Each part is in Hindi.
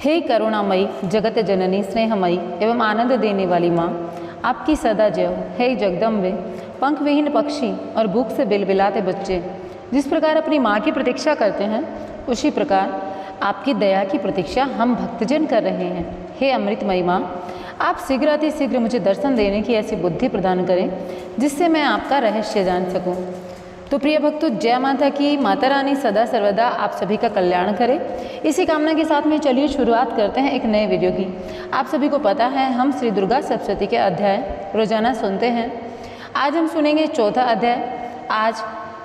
हे करुणामयी, जगत जननी, स्नेहमयी एवं आनंद देने वाली माँ, आपकी सदा जय हो। हे जगदम्बे, पंख विहीन पक्षी और भूख से बिलबिलाते बच्चे जिस प्रकार अपनी माँ की प्रतीक्षा करते हैं, उसी प्रकार आपकी दया की प्रतीक्षा हम भक्तजन कर रहे हैं। हे अमृतमयी माँ, आप शीघ्र अति शीघ्र मुझे दर्शन देने की ऐसी बुद्धि प्रदान करें जिससे मैं आपका रहस्य जान सकूं। तो प्रिय भक्तों, जय माता की। माता रानी सदा सर्वदा आप सभी का कल्याण करे, इसी कामना के साथ में चलिए शुरुआत करते हैं एक नए वीडियो की। आप सभी को पता है हम श्री दुर्गा सप्तशती के अध्याय रोजाना सुनते हैं। आज हम सुनेंगे चौथा अध्याय। आज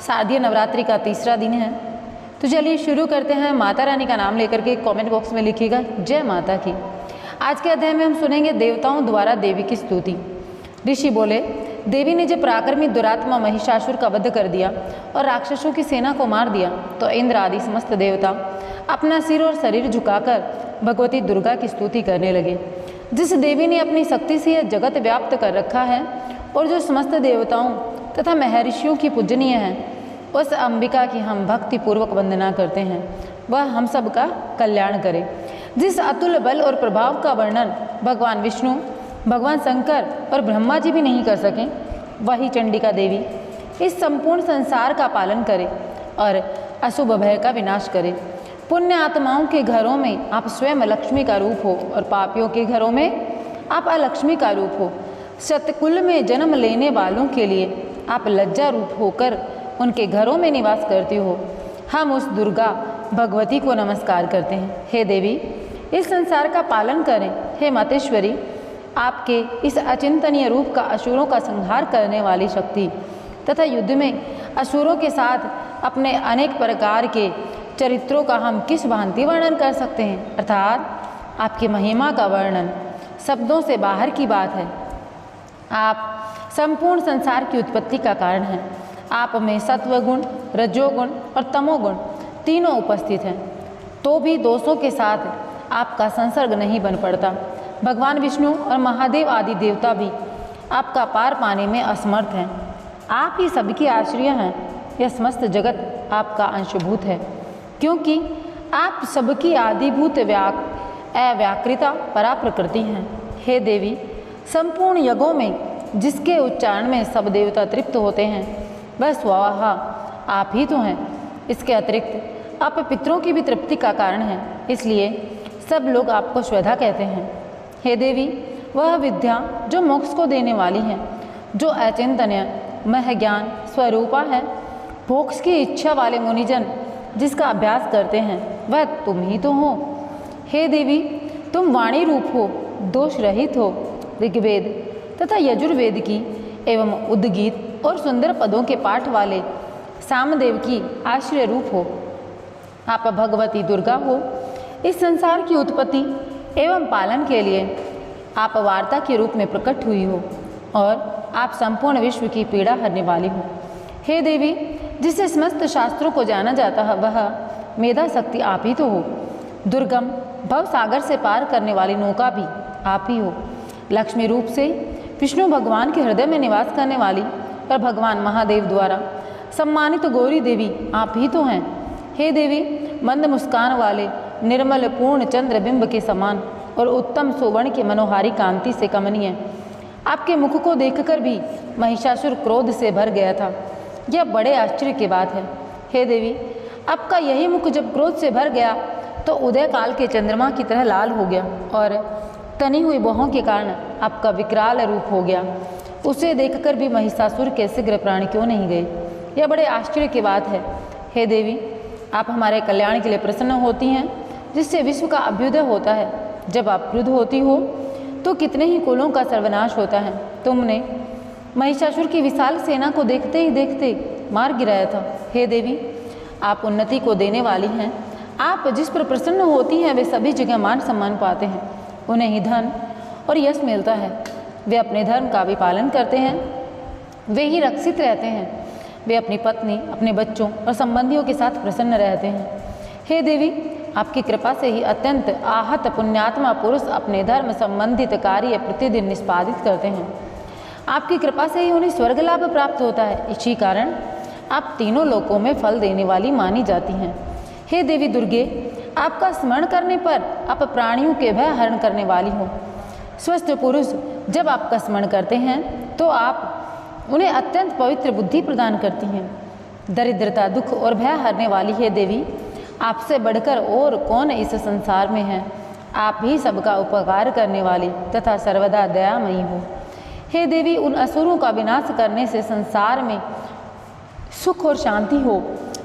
शारदीय नवरात्रि का तीसरा दिन है। तो चलिए शुरू करते हैं। माता रानी का नाम लेकर के कमेंट बॉक्स में लिखिएगा जय माता की। आज के अध्याय में हम सुनेंगे देवताओं द्वारा देवी की स्तुति। ऋषि बोले, देवी ने जब पराक्रमी दुरात्मा महिषासुर का वध कर दिया और राक्षसों की सेना को मार दिया तो इंद्र आदि समस्त देवता अपना सिर और शरीर झुकाकर भगवती दुर्गा की स्तुति करने लगे। जिस देवी ने अपनी शक्ति से यह जगत व्याप्त कर रखा है और जो समस्त देवताओं तथा महर्षियों की पूजनीय है, उस अंबिका की हम भक्ति पूर्वक वंदना करते हैं। वह हम सब का कल्याण करे। जिस अतुल बल और प्रभाव का वर्णन भगवान विष्णु, भगवान शंकर और ब्रह्मा जी भी नहीं कर सकें, वही चंडिका देवी इस संपूर्ण संसार का पालन करे और अशुभ भय का विनाश करे। पुण्य आत्माओं के घरों में आप स्वयं लक्ष्मी का रूप हो और पापियों के घरों में आप अलक्ष्मी का रूप हो। सतकुल में जन्म लेने वालों के लिए आप लज्जा रूप होकर उनके घरों में निवास करती हो। हम उस दुर्गा भगवती को नमस्कार करते हैं। हे देवी, इस संसार का पालन करें। हे मातेश्वरी, आपके इस अचिंतनीय रूप का असुरों का संहार करने वाली शक्ति तथा युद्ध में असुरों के साथ अपने अनेक प्रकार के चरित्रों का हम किस भांति वर्णन कर सकते हैं। अर्थात आपकी महिमा का वर्णन शब्दों से बाहर की बात है। आप संपूर्ण संसार की उत्पत्ति का कारण हैं। आप में सत्वगुण, रजोगुण और तमोगुण तीनों उपस्थित हैं, तो भी दोषों के साथ आपका संसर्ग नहीं बन पड़ता। भगवान विष्णु और महादेव आदि देवता भी आपका पार पाने में असमर्थ हैं। आप ही सबकी आश्रय हैं। यह समस्त जगत आपका अंशभूत है, क्योंकि आप सबकी आदिभूत अव्याकृता परा प्रकृति हैं। हे देवी, संपूर्ण यज्ञों में जिसके उच्चारण में सब देवता तृप्त होते हैं, वह स्वाहा आप ही तो हैं। इसके अतिरिक्त आप पितरों की भी तृप्ति का कारण हैं, इसलिए सब लोग आपको श्वेता कहते हैं। हे देवी, वह विद्या जो मोक्ष को देने वाली है, जो अचिंतन्य महज्ञान स्वरूपा है, मोक्ष की इच्छा वाले मुनिजन जिसका अभ्यास करते हैं, वह तुम ही तो हो। हे देवी, तुम वाणी रूप हो, दोष रहित हो, ऋग्वेद तथा यजुर्वेद की एवं उद्गीत और सुंदर पदों के पाठ वाले सामदेव की आश्रय रूप हो। आप भगवती दुर्गा हो। इस संसार की उत्पत्ति एवं पालन के लिए आप वार्ता के रूप में प्रकट हुई हो और आप संपूर्ण विश्व की पीड़ा हरने वाली हो। हे देवी, जिससे समस्त शास्त्रों को जाना जाता है, वह मेधा शक्ति आप ही तो हो। दुर्गम भव सागर से पार करने वाली नौका भी आप ही हो। लक्ष्मी रूप से विष्णु भगवान के हृदय में निवास करने वाली और भगवान महादेव द्वारा सम्मानित गौरी देवी आप ही तो हैं। हे देवी, मंद मुस्कान वाले निर्मल पूर्ण चंद्र बिंब के समान और उत्तम सुवर्ण के मनोहारी कांति से कमनीय आपके मुख को देखकर भी महिषासुर क्रोध से भर गया था। यह बड़े आश्चर्य की बात है। हे देवी, आपका यही मुख जब क्रोध से भर गया तो उदय काल के चंद्रमा की तरह लाल हो गया और तनी हुई बाहों के कारण आपका विकराल रूप हो गया। उसे देखकर भी महिषासुर के शीघ्र प्राण क्यों नहीं गए? यह बड़े आश्चर्य की बात है। हे देवी, आप हमारे कल्याण के लिए प्रसन्न होती हैं, जिससे विश्व का अभ्युदय होता है। जब आप क्रुद्ध होती हो तो कितने ही कुलों का सर्वनाश होता है। तुमने महिषासुर की विशाल सेना को देखते ही देखते मार गिराया था। हे देवी, आप उन्नति को देने वाली हैं। आप जिस पर प्रसन्न होती हैं वे सभी जगह मान सम्मान पाते हैं। उन्हें ही धन और यश मिलता है। वे अपने धर्म का भी पालन करते हैं। वे ही रक्षित रहते हैं। वे अपनी पत्नी, अपने बच्चों और संबंधियों के साथ प्रसन्न रहते हैं। हे देवी, आपकी कृपा से ही अत्यंत आहत पुण्यात्मा पुरुष अपने धर्म संबंधित कार्य प्रतिदिन निष्पादित करते हैं। आपकी कृपा से ही उन्हें स्वर्ग लाभ प्राप्त होता है। इसी कारण आप तीनों लोकों में फल देने वाली मानी जाती हैं। हे देवी दुर्गे, आपका स्मरण करने पर आप प्राणियों के भय हरण करने वाली हो। स्वस्थ पुरुष जब आपका स्मरण करते हैं तो आप उन्हें अत्यंत पवित्र बुद्धि प्रदान करती हैं। दरिद्रता, दुख और भय हरने वाली है देवी, आपसे बढ़कर और कौन इस संसार में है। आप ही सबका उपकार करने वाली तथा सर्वदा दयामयी हो। हे देवी, उन असुरों का विनाश करने से संसार में सुख और शांति हो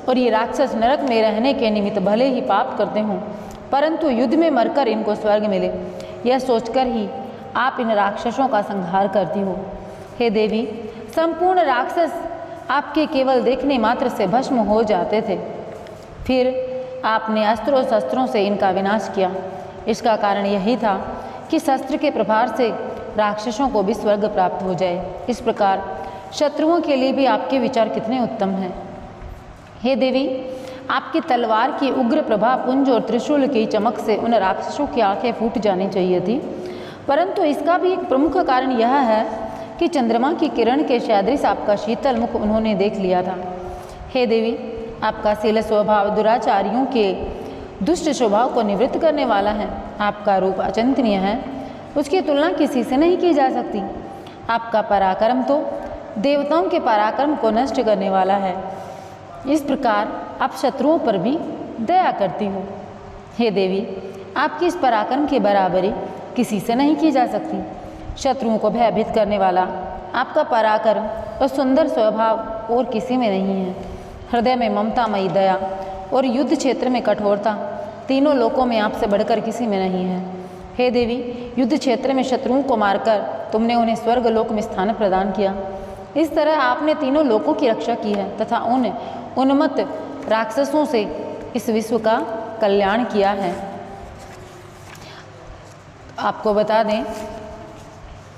और ये राक्षस नरक में रहने के निमित्त भले ही पाप करते हों, परंतु युद्ध में मरकर इनको स्वर्ग मिले, यह सोचकर ही आप इन राक्षसों का संहार करती हो। हे देवी, संपूर्ण राक्षस आपके केवल देखने मात्र से भस्म हो जाते थे, फिर आपने अस्त्रों शस्त्रों से इनका विनाश किया। इसका कारण यही था कि शस्त्र के प्रभार से राक्षसों को भी स्वर्ग प्राप्त हो जाए। इस प्रकार शत्रुओं के लिए भी आपके विचार कितने उत्तम हैं। हे देवी, आपकी तलवार की उग्र प्रभा पुंज और त्रिशूल की चमक से उन राक्षसों की आंखें फूट जानी चाहिए थी, परंतु इसका भी एक प्रमुख कारण यह है कि चंद्रमा की किरण के सदृश आपका शीतल मुख उन्होंने देख लिया था। हे देवी, आपका शील स्वभाव दुराचारियों के दुष्ट स्वभाव को निवृत्त करने वाला है। आपका रूप अचिंतनीय है, उसकी तुलना किसी से नहीं की जा सकती। आपका पराक्रम तो देवताओं के पराक्रम को नष्ट करने वाला है। इस प्रकार आप शत्रुओं पर भी दया करती हो। हे देवी, आपकी इस पराक्रम की बराबरी किसी से नहीं की जा सकती। शत्रुओं को भयभीत करने वाला आपका पराक्रम और सुंदर स्वभाव और किसी में नहीं है। हृदय में ममतामयी दया और युद्ध क्षेत्र में कठोरता तीनों लोकों में आपसे बढ़कर किसी में नहीं है। हे देवी, युद्ध क्षेत्र में शत्रुओं को मारकर तुमने उन्हें स्वर्ग लोक में स्थान प्रदान किया। इस तरह आपने तीनों लोकों की रक्षा की है तथा उन उन्मत्त राक्षसों से इस विश्व का कल्याण किया है। आपको बता दें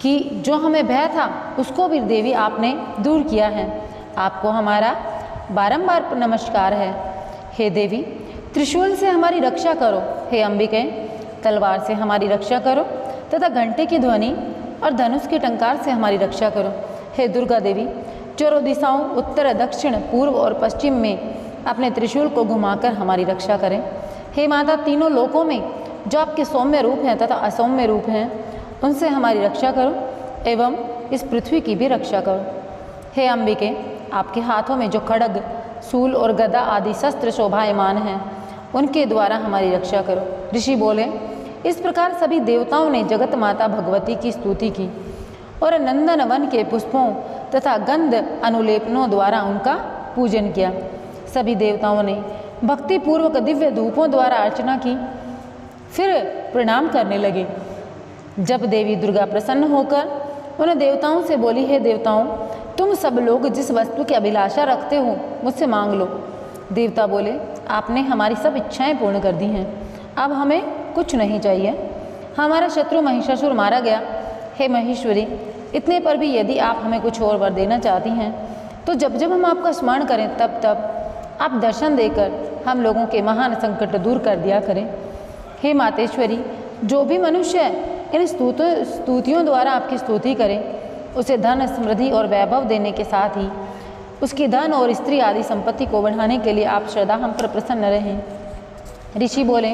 कि जो हमें भय था उसको भी देवी आपने दूर किया है। आपको हमारा बारंबार नमस्कार है। हे देवी, त्रिशूल से हमारी रक्षा करो। हे अंबिके, तलवार से हमारी रक्षा करो तथा घंटे की ध्वनि और धनुष के टंकार से हमारी रक्षा करो। हे दुर्गा देवी, चारों दिशाओं उत्तर, दक्षिण, पूर्व और पश्चिम में अपने त्रिशूल को घुमाकर हमारी रक्षा करें। हे माता, तीनों लोकों में जो आपके सौम्य रूप हैं तथा असौम्य रूप हैं, उनसे हमारी रक्षा करो एवं इस पृथ्वी की भी रक्षा करो। हे अंबिके, आपके हाथों में जो खड्ग, शूल और गदा आदि शस्त्र शोभायमान हैं, उनके द्वारा हमारी रक्षा करो। ऋषि बोले, इस प्रकार सभी देवताओं ने जगत माता भगवती की स्तुति की और नंदन वन के पुष्पों तथा गंध अनुलेपनों द्वारा उनका पूजन किया। सभी देवताओं ने भक्तिपूर्वक दिव्य धूपों द्वारा अर्चना की, फिर प्रणाम करने लगे। जब देवी दुर्गा प्रसन्न होकर उन देवताओं से बोली, हे देवताओं, तुम सब लोग जिस वस्तु की अभिलाषा रखते हो मुझसे मांग लो। देवता बोले, आपने हमारी सब इच्छाएं पूर्ण कर दी हैं, अब हमें कुछ नहीं चाहिए। हमारा शत्रु महिषासुर मारा गया। हे महेश्वरी, इतने पर भी यदि आप हमें कुछ और वर देना चाहती हैं तो जब जब हम आपका स्मरण करें तब तब आप दर्शन देकर हम लोगों के महान संकट दूर कर दिया करें। हे मातेश्वरी, जो भी मनुष्य इन स्तुतियों द्वारा आपकी स्तुति करे, उसे धन, समृद्धि और वैभव देने के साथ ही उसकी धन और स्त्री आदि संपत्ति को बढ़ाने के लिए आप सदा हम पर प्रसन्न रहें। ऋषि बोले,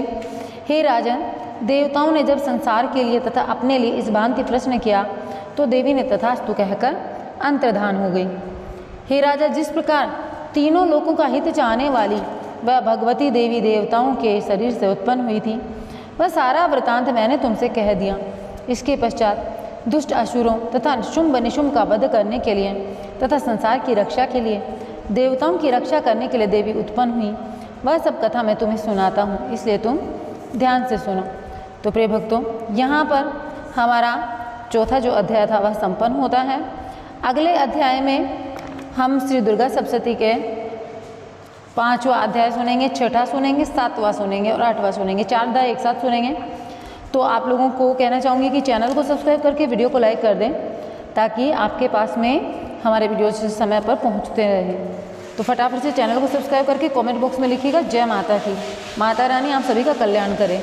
हे राजन, देवताओं ने जब संसार के लिए तथा अपने लिए इस भांति प्रश्न किया तो देवी ने तथास्तु कहकर अंतर्धान हो गई। हे राजा, जिस प्रकार तीनों लोकों का हित चाहने वाली वह भगवती देवी देवताओं के शरीर से उत्पन्न हुई थी, वह सारा वृतांत मैंने तुमसे कह दिया। इसके पश्चात दुष्ट असुरों तथा शुंभ निशुंभ का वध करने के लिए तथा संसार की रक्षा के लिए, देवताओं की रक्षा करने के लिए देवी उत्पन्न हुई। वह सब कथा मैं तुम्हें सुनाता हूँ, इसलिए तुम ध्यान से सुनो। तो प्रिय भक्तों, यहाँ पर हमारा चौथा जो अध्याय था वह संपन्न होता है। अगले अध्याय में हम श्री दुर्गा सप्तशती के 5वां अध्याय सुनेंगे, 6वां सुनेंगे, 7वां सुनेंगे और 8वां सुनेंगे। 4 अध्याय एक साथ सुनेंगे। तो आप लोगों को कहना चाहूँगी कि चैनल को सब्सक्राइब करके वीडियो को लाइक कर दें ताकि आपके पास में हमारे वीडियो समय पर पहुँचते रहें। तो फटाफट से चैनल को सब्सक्राइब करके कमेंट बॉक्स में लिखिएगा जय माता की। माता रानी आप सभी का कल्याण करें।